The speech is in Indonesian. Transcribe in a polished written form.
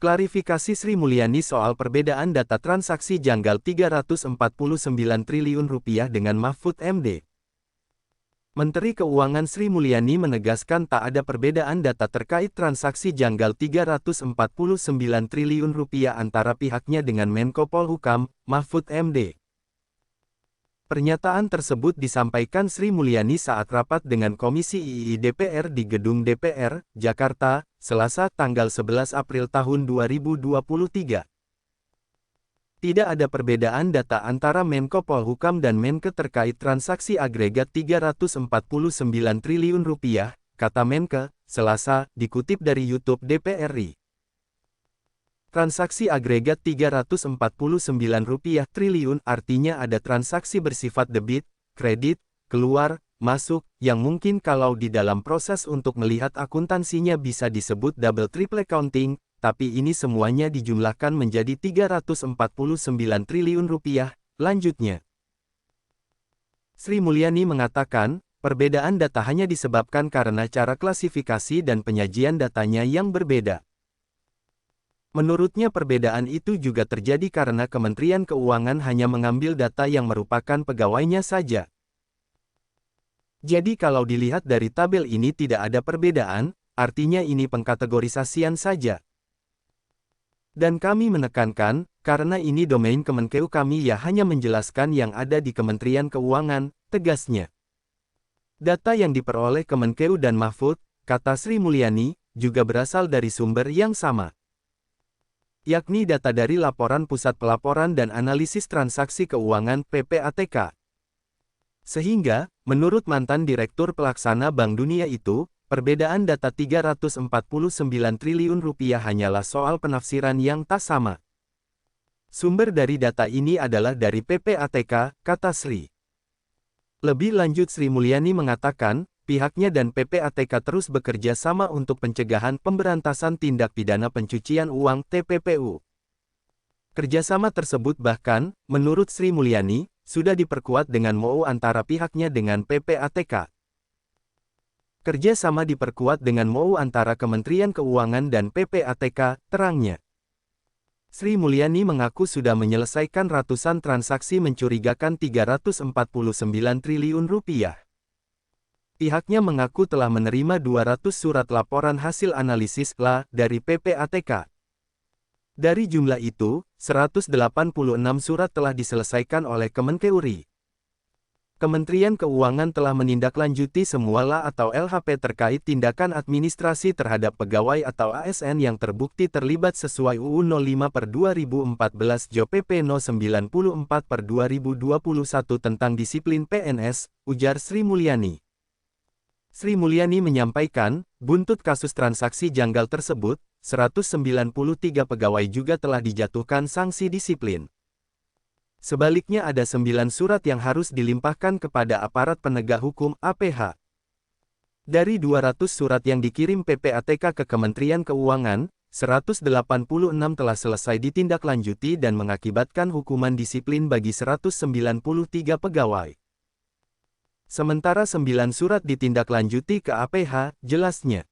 Klarifikasi Sri Mulyani soal perbedaan data transaksi janggal Rp349 triliun dengan Mahfud MD. Menteri Keuangan Sri Mulyani menegaskan tak ada perbedaan data terkait transaksi janggal Rp349 triliun antara pihaknya dengan Menko Polhukam, Mahfud MD. Pernyataan tersebut disampaikan Sri Mulyani saat rapat dengan Komisi II DPR di Gedung DPR, Jakarta, Selasa tanggal 11 April tahun 2023. Tidak ada perbedaan data antara Menko Polhukam dan Menkes terkait transaksi agregat Rp349 triliun, kata Menkes, Selasa, dikutip dari YouTube DPR RI. Transaksi agregat Rp349 triliun artinya ada transaksi bersifat debit, kredit, keluar, masuk, yang mungkin kalau di dalam proses untuk melihat akuntansinya bisa disebut double triple counting, tapi ini semuanya dijumlahkan menjadi Rp349 triliun, lanjutnya. Sri Mulyani mengatakan, perbedaan data hanya disebabkan karena cara klasifikasi dan penyajian datanya yang berbeda. Menurutnya perbedaan itu juga terjadi karena Kementerian Keuangan hanya mengambil data yang merupakan pegawainya saja. Jadi kalau dilihat dari tabel ini tidak ada perbedaan, artinya ini pengkategorisasian saja. Dan kami menekankan, karena ini domain Kemenkeu kami ya hanya menjelaskan yang ada di Kementerian Keuangan, tegasnya. Data yang diperoleh Kemenkeu dan Mahfud, kata Sri Mulyani, juga berasal dari sumber yang sama. Yakni data dari Laporan Pusat Pelaporan dan Analisis Transaksi Keuangan (PPATK). Sehingga, menurut mantan Direktur Pelaksana Bank Dunia itu, perbedaan data Rp349 triliun hanyalah soal penafsiran yang tak sama. Sumber dari data ini adalah dari PPATK, kata Sri. Lebih lanjut Sri Mulyani mengatakan, pihaknya dan PPATK terus bekerja sama untuk pencegahan pemberantasan tindak pidana pencucian uang (TPPU). Kerjasama tersebut bahkan, menurut Sri Mulyani, sudah diperkuat dengan MOU antara pihaknya dengan PPATK. Kerjasama diperkuat dengan MOU antara Kementerian Keuangan dan PPATK, terangnya. Sri Mulyani mengaku sudah menyelesaikan ratusan transaksi mencurigakan Rp349 triliun. Pihaknya mengaku telah menerima 200 surat laporan hasil analisis (LA) dari PPATK. Dari jumlah itu, 186 surat telah diselesaikan oleh Kemenkeu RI. Kementerian Keuangan telah menindaklanjuti semua LA atau LHP terkait tindakan administrasi terhadap pegawai atau ASN yang terbukti terlibat sesuai UU 05/2014 JO PP No 94/2021 tentang disiplin PNS, ujar Sri Mulyani. Sri Mulyani menyampaikan, buntut kasus transaksi janggal tersebut, 193 pegawai juga telah dijatuhkan sanksi disiplin. Sebaliknya ada 9 surat yang harus dilimpahkan kepada aparat penegak hukum (APH). Dari 200 surat yang dikirim PPATK ke Kementerian Keuangan, 186 telah selesai ditindaklanjuti dan mengakibatkan hukuman disiplin bagi 193 pegawai. Sementara 9 surat ditindaklanjuti ke APH, jelasnya.